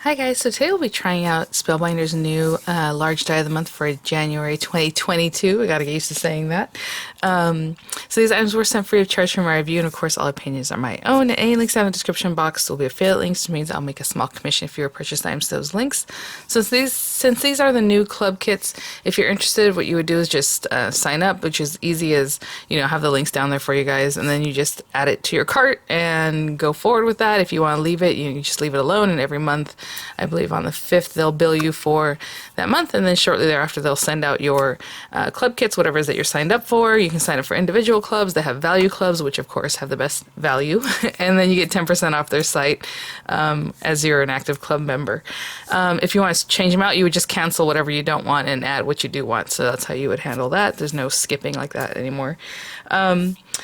Hi guys, so today we'll be trying out Spellbinders' new large die of the month for January 2022. I gotta get used to saying that. So these items were sent free of charge from my review, and of course all opinions are my own. Any links down in the description box will be affiliate links, which means I'll make a small commission if you purchase items to those links. So since these are the new club kits, if you're interested, what you would do is just sign up, which is easy as, have the links down there for you guys, and then you just add it to your cart and go forward with that. If you want to leave it, you just leave it alone, and every month, I believe on the 5th, they'll bill you for that month, and then shortly thereafter they'll send out your club kits, whatever it is that you're signed up for. You can sign up for individual clubs. They have value clubs, which of course have the best value, and then you get 10% off their site as you're an active club member. If you want to change them out, you would just cancel whatever you don't want and add what you do want, so that's how you would handle that. There's no skipping like that anymore.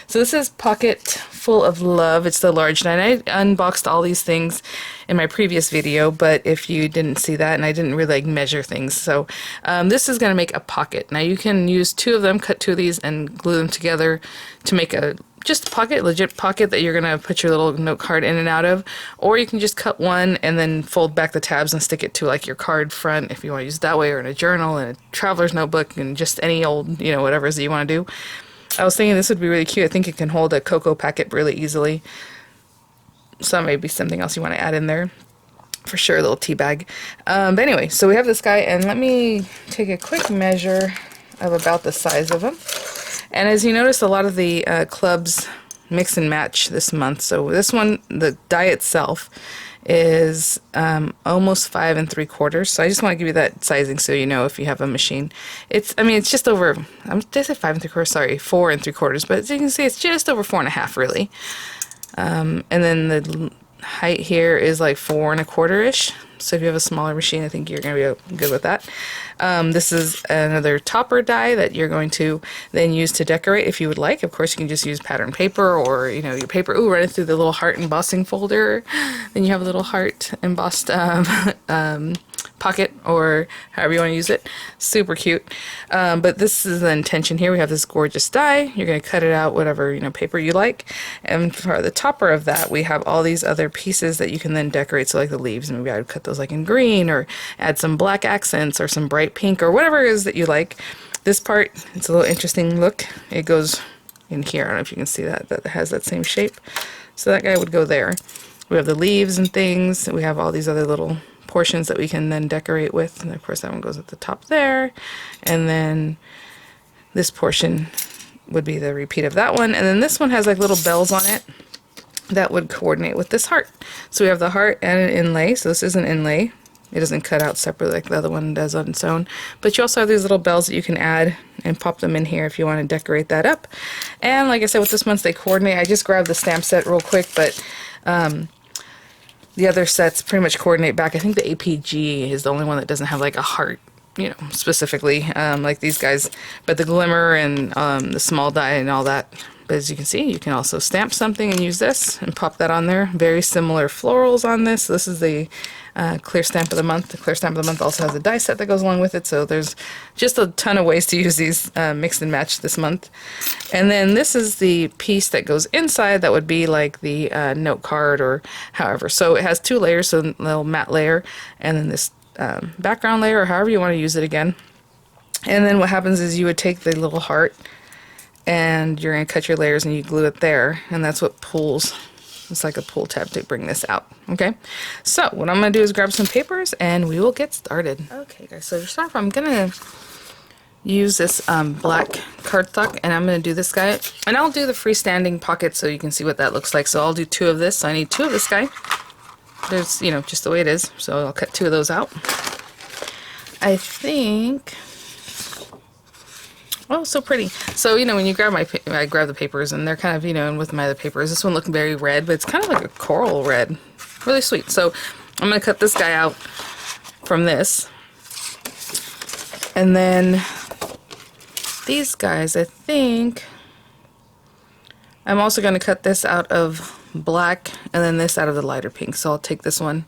So this is Pocket Full of Love. It's the large die. I unboxed all these things in my previous video, but if you didn't see that, and I didn't really measure things, so this is going to make a pocket. Now you can use two of them, cut two of these and glue them together to make just a pocket, legit pocket that you're going to put your little note card in and out of, or you can just cut one and then fold back the tabs and stick it to your card front if you want to use it that way, or in a journal, in a traveler's notebook, and just any old, whatever it is that you want to do. I was thinking this would be really cute. I think it can hold a cocoa packet really easily. So that may be something else you want to add in there. For sure, a little tea bag. But anyway, so we have this guy, and let me take a quick measure of about the size of him. And as you notice, a lot of the clubs mix and match this month. So this one, the die itself, is almost 5 3/4. So I just want to give you that sizing so you know if you have a machine. It's just over, did I say 5 3/4? Sorry, 4 3/4. But as you can see, it's just over 4 1/2 really. And then the height here is like 4 1/4-ish. So if you have a smaller machine, I think you're going to be good with that. This is another topper die that you're going to then use to decorate if you would like. Of course, you can just use pattern paper or, your paper. Ooh, run it through the little heart embossing folder. Then you have a little heart embossed pocket, or however you want to use it. Super cute. But this is the intention here. We have this gorgeous die. You're going to cut it out whatever paper you like, and for the topper of that we have all these other pieces that you can then decorate. So like the leaves, maybe I would cut those in green, or add some black accents or some bright pink, or whatever it is that you like. This part, it's a little interesting look. It goes in here. I don't know if you can see that has that same shape. So that guy would go there. We have the leaves and things. We have all these other little portions that we can then decorate with, and of course that one goes at the top there, and then this portion would be the repeat of that one, and then this one has little bells on it that would coordinate with this heart. So we have the heart and an inlay. So this is an inlay. It doesn't cut out separately like the other one does on its own, but you also have these little bells that you can add and pop them in here if you want to decorate that up. And like I said, with this month they coordinate. I just grabbed the stamp set real quick, but the other sets pretty much coordinate back. I think the APG is the only one that doesn't have a heart, specifically, like these guys. But the glimmer and the small die and all that. But as you can see, you can also stamp something and use this and pop that on there. Very similar florals on this. This is the clear stamp of the month. The clear stamp of the month also has a die set that goes along with it. So there's just a ton of ways to use these mix and match this month. And then this is the piece that goes inside that would be like the note card or however. So it has two layers, so a little matte layer and then this background layer, or however you want to use it again. And then what happens is you would take the little heart and you're going to cut your layers and you glue it there, and that's what pulls. It's like a pull tab to bring this out. Okay, so what I'm going to do is grab some papers and we will get started. Okay guys, so to start off, I'm going to use this black cardstock, and I'm going to do this guy, and I'll do the freestanding pocket so you can see what that looks like. So I'll do two of this. So I need two of this guy. There's, just the way it is, so I'll cut two of those out. I think, oh, so pretty. So, when you grab I grab the papers, and they're kind of, and with my other papers, this one looking very red, but it's kind of like a coral red. Really sweet. So I'm going to cut this guy out from this. And then these guys, I think, I'm also going to cut this out of black, and then this out of the lighter pink. So I'll take this one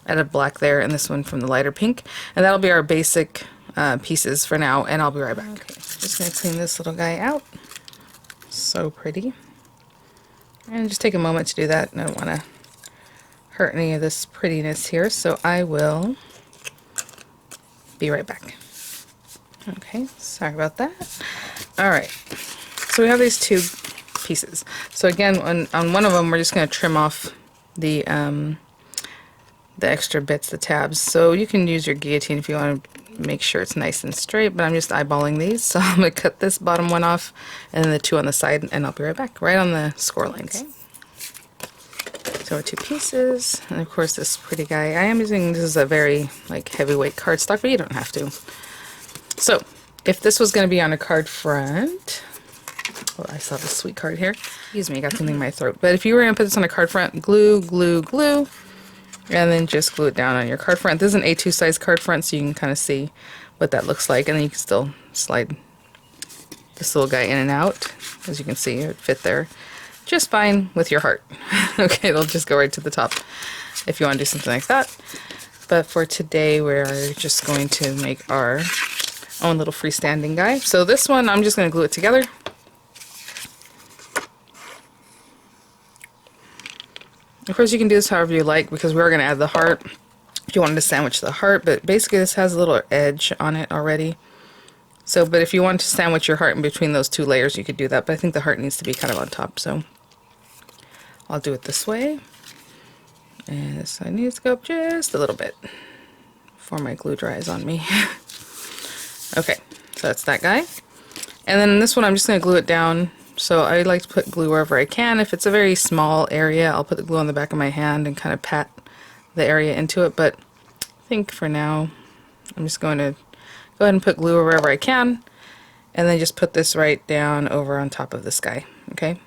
out of black there, and this one from the lighter pink. And that'll be our basic pieces for now, and I'll be right back. Okay, just going to clean this little guy out. So pretty. And just take a moment to do that. I don't want to hurt any of this prettiness here, so I will be right back. Okay, sorry about that. Alright, so we have these two pieces. So again, on one of them, we're just going to trim off the extra bits, the tabs. So you can use your guillotine if you want to make sure it's nice and straight, but I'm just eyeballing these. So I'm going to cut this bottom one off and then the two on the side, and I'll be right back, right on the score lines. Okay. So our two pieces, and of course this pretty guy. I am using, this is a very like heavyweight cardstock, but you don't have to. So if this was going to be on a card front, oh, I saw this sweet card here. Excuse me, I got something in my throat. But if you were going to put this on a card front, glue, glue, glue, and then just glue it down on your card front. This is an A2 size card front, so you can kind of see what that looks like, and then you can still slide this little guy in and out. As you can see, it would fit there just fine with your heart. Okay, it'll just go right to the top if you want to do something like that. But for today, we're just going to make our own little freestanding guy. So this one, I'm just going to glue it together. Of course, you can do this however you like, because we're going to add the heart if you wanted to sandwich the heart, but basically this has a little edge on it already. So, but if you want to sandwich your heart in between those two layers, you could do that, but I think the heart needs to be kind of on top, so I'll do it this way. And this side needs to go up just a little bit before my glue dries on me. Okay, so that's that guy. And then this one, I'm just going to glue it down. So I like to put glue wherever I can. If it's a very small area, I'll put the glue on the back of my hand and kind of pat the area into it. But I think for now, I'm just going to go ahead and put glue wherever I can. And then just put this right down over on top of this guy. Okay?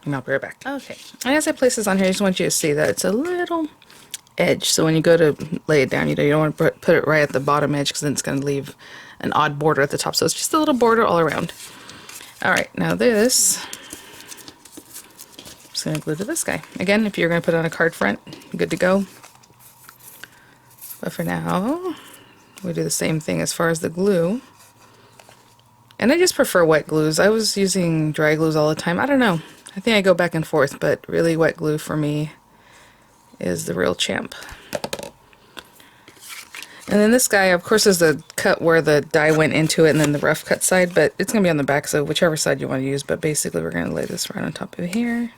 And I'll be right back. Okay. And as I place this on here, I just want you to see that it's a little edge. So when you go to lay it down, you don't want to put it right at the bottom edge, because then it's going to leave an odd border at the top. So it's just a little border all around. Alright, now this, I'm just going to glue to this guy. Again, if you're going to put it on a card front, good to go. But for now, we do the same thing as far as the glue. And I just prefer wet glues. I was using dry glues all the time. I don't know. I think I go back and forth, but really wet glue for me is the real champ. And then this guy, of course, is the cut where the die went into it, and then the rough cut side, but it's going to be on the back, so whichever side you want to use. But basically, we're going to lay this right on top of here.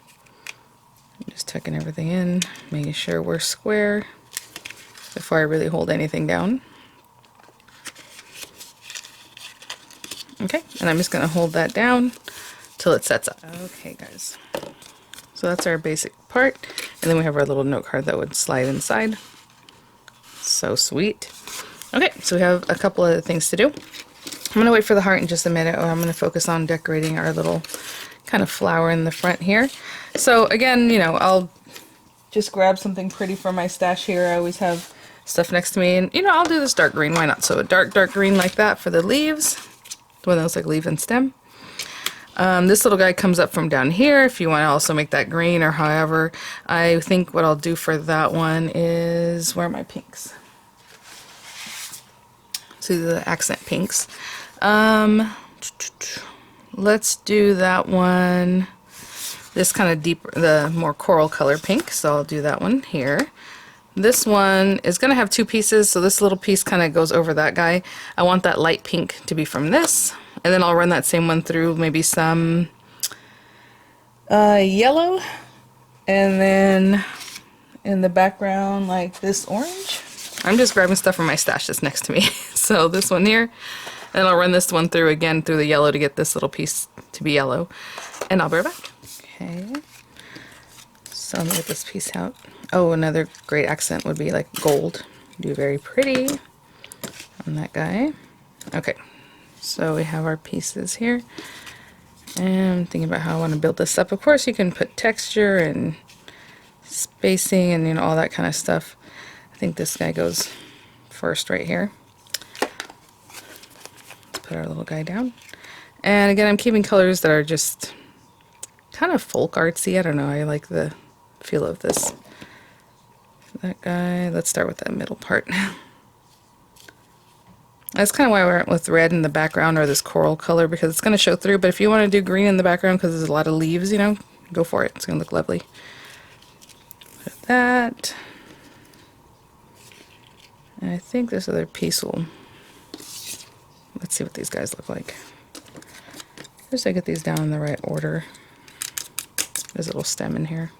Just tucking everything in, making sure we're square before I really hold anything down. Okay, and I'm just going to hold that down till it sets up. Okay, guys. So that's our basic part, and then we have our little note card that would slide inside. So sweet. Okay, so we have a couple other things to do. I'm going to wait for the heart in just a minute, or I'm going to focus on decorating our little kind of flower in the front here. So again, you know, I'll just grab something pretty from my stash here. I always have stuff next to me, and you know, I'll do this dark green. Why not? So a dark green like that for the leaves. The one that looks like leaf and stem. This little guy comes up from down here if you want to also make that green, or however. I think what I'll do for that one is, where are my pinks? See the accent pinks. Let's do that one, this kind of deeper, the more coral color pink, so I'll do that one here. This one is going to have two pieces, so this little piece kind of goes over that guy. I want that light pink to be from this, and then I'll run that same one through maybe some yellow, and then in the background like this orange. I'm just grabbing stuff from my stash that's next to me. So this one here, and I'll run this one through again through the yellow to get this little piece to be yellow, and I'll be right back. Okay, so let me get this piece out. Oh, another great accent would be like gold. Do very pretty on that guy. Okay, so we have our pieces here, and I'm thinking about how I want to build this up. Of course, you can put texture and spacing and, you know, all that kind of stuff. I think this guy goes first right here. Let's put our little guy down. And again, I'm keeping colors that are just kind of folk artsy. I don't know, I like the feel of this. That guy, let's start with that middle part. That's kind of why I went with red in the background, or this coral color, because it's going to show through. But if you want to do green in the background because there's a lot of leaves, you know, go for it. It's going to look lovely. Put that. And I think this other piece will, let's see what these guys look like. Just to get these down in the right order. There's a little stem in here.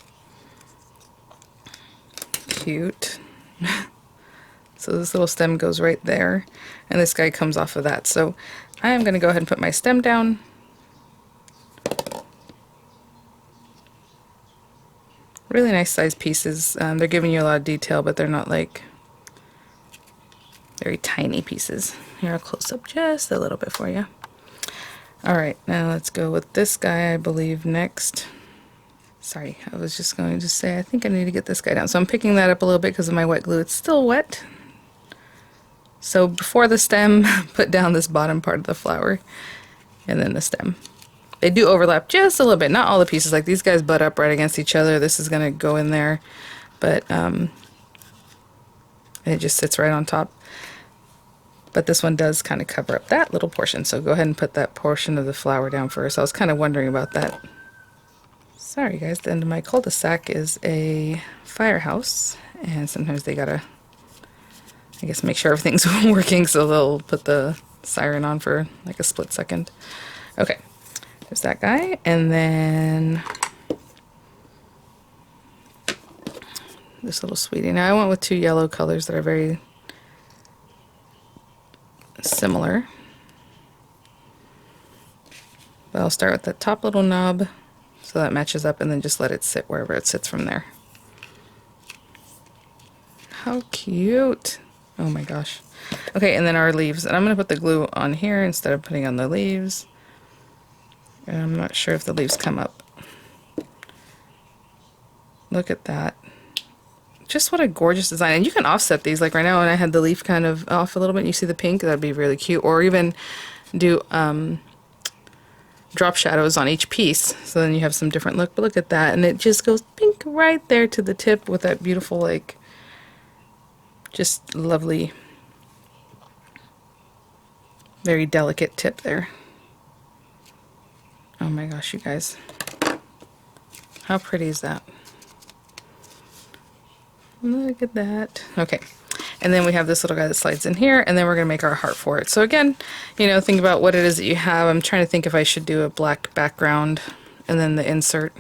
Cute. So this little stem goes right there, and this guy comes off of that. So I am going to go ahead and put my stem down. Really nice size pieces. They're giving you a lot of detail, but they're not like very tiny pieces. Here, I'll close up just a little bit for you. Alright, now let's go with this guy, I believe, next. Sorry, I was just going to say I think I need to get this guy down. So I'm picking that up a little bit because of my wet glue. It's still wet. So before the stem, put down this bottom part of the flower, and then the stem. They do overlap just a little bit, not all the pieces. Like these guys butt up right against each other. This is going to go in there, but it just sits right on top. But this one does kind of cover up that little portion, so go ahead and put that portion of the flower down first. I was kind of wondering about that. Sorry guys, the end of my cul-de-sac is a firehouse, and sometimes they gotta, I guess, make sure everything's working, so they'll put the siren on for like a split second. Okay, there's that guy, and then this little sweetie. Now I went with two yellow colors that are very similar, but I'll start with the top little knob so that matches up, and then just let it sit wherever it sits from there. How cute! Oh my gosh. Okay, and then our leaves, and I'm going to put the glue on here instead of putting on the leaves. And I'm not sure if the leaves come up. Look at that. Just what a gorgeous design. And you can offset these, like right now when I had the leaf kind of off a little bit and you see the pink, that'd be really cute. Or even do drop shadows on each piece, so then you have some different look. But look at that, and it just goes pink right there to the tip with that beautiful, like, just lovely, very delicate tip there. Oh my gosh, you guys. How pretty is that? Look at that. Okay. And then we have this little guy that slides in here, and then we're going to make our heart for it. So again, you know, think about what it is that you have. I'm trying to think if I should do a black background and then the insert.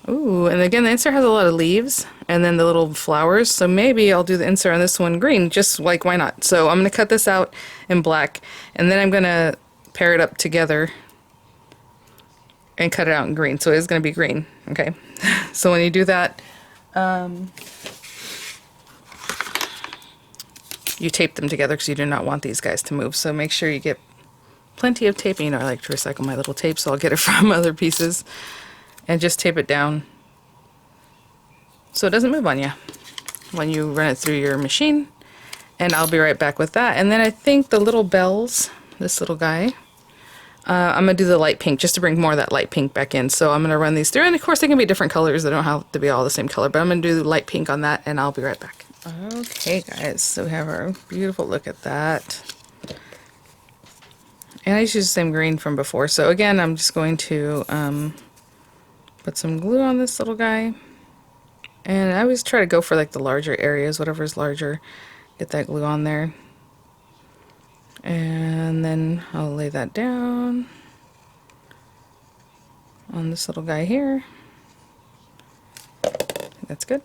Ooh, and again, the insert has a lot of leaves and then the little flowers. So maybe I'll do the insert on this one green, just like, why not? So I'm going to cut this out in black, and then I'm going to pair it up together and cut it out in green. So it is going to be green. Okay. So when you do that, you tape them together because you do not want these guys to move. So make sure you get plenty of tape. You know, I like to recycle my little tape, so I'll get it from other pieces. And just tape it down so it doesn't move on you when you run it through your machine. And I'll be right back with that. And then I think the little bells, this little guy, I'm going to do the light pink just to bring more of that light pink back in. So I'm going to run these through. And of course, they can be different colors. They don't have to be all the same color. But I'm going to do the light pink on that, and I'll be right back. Okay, guys. So we have our beautiful look at that. And I just used the same green from before. So again, I'm just going to put some glue on this little guy. And I always try to go for like the larger areas, whatever's larger. Get that glue on there. And then I'll lay that down on this little guy here. I think that's good.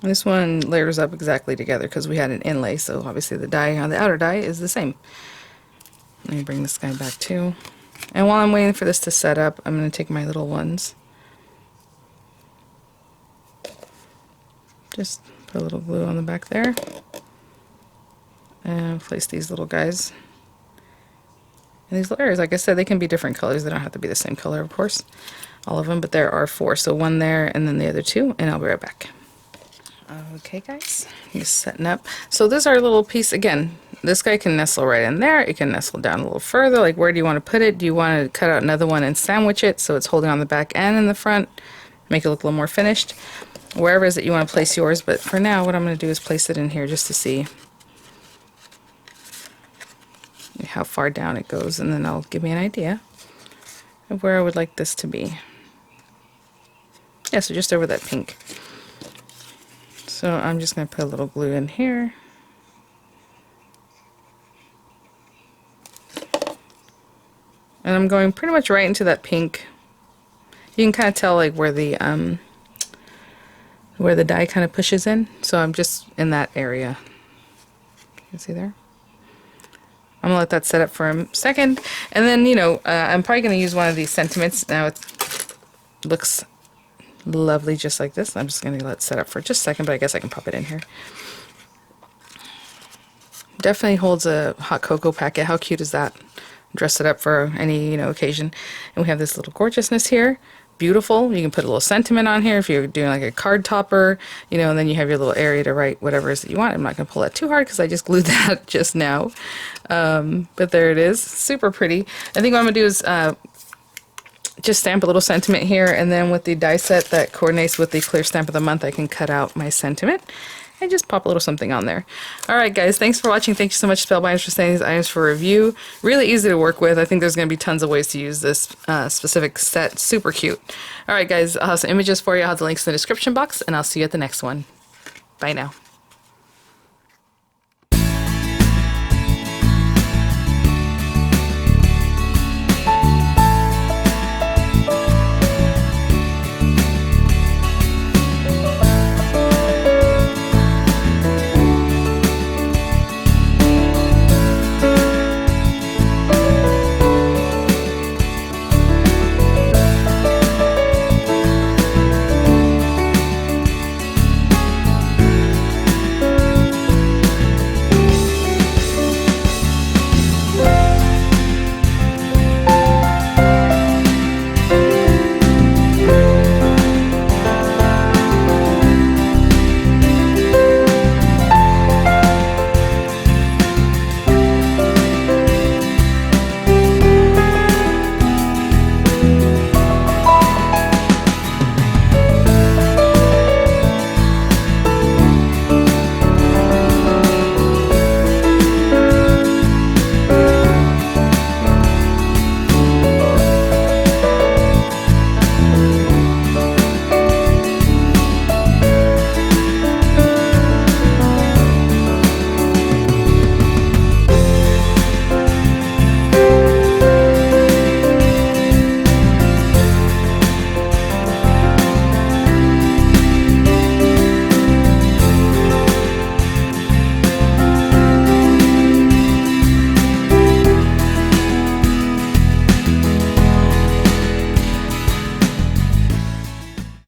And this one layers up exactly together because we had an inlay, so obviously the die on the outer die is the same. Let me bring this guy back too. And while I'm waiting for this to set up, I'm going to take my little ones. Just put a little glue on the back there. And place these little guys in these little areas. Like I said, they can be different colors. They don't have to be the same color, of course, all of them, but there are 4. So one there and then the other 2, and I'll be right back. Okay, guys, just setting up. So this is our little piece. Again, this guy can nestle right in there. It can nestle down a little further. Like, where do you want to put it? Do you want to cut out another one and sandwich it so it's holding on the back and in the front? Make it look a little more finished. Wherever it is that you want to place yours. But for now, what I'm going to do is place it in here just to see how far down it goes, and then I'll give me an idea of where I would like this to be. Yeah, so just over that pink. So I'm just going to put a little glue in here. And I'm going pretty much right into that pink. You can kind of tell like where the dye kind of pushes in. So I'm just in that area. You can see there. I'm gonna let that set up for a second, and then I'm probably gonna use one of these sentiments. Now it looks lovely just like this. I'm just gonna let it set up for just a second, but I guess I can pop it in here. Definitely holds a hot cocoa packet. How cute is that? Dress it up for any occasion. And we have this little gorgeousness here. Beautiful. You can put a little sentiment on here if you're doing like a card topper, and then you have your little area to write whatever it is that you want. I'm not going to pull that too hard because I just glued that just now. But there it is. Super pretty. I think what I'm going to do is just stamp a little sentiment here, and then with the die set that coordinates with the clear stamp of the month, I can cut out my sentiment and just pop a little something on there. Alright guys, thanks for watching. Thank you so much, Spellbinders, for sending these items for review. Really easy to work with. I think there's going to be tons of ways to use this specific set. Super cute. Alright guys, I'll have some images for you. I'll have the links in the description box, and I'll see you at the next one. Bye now.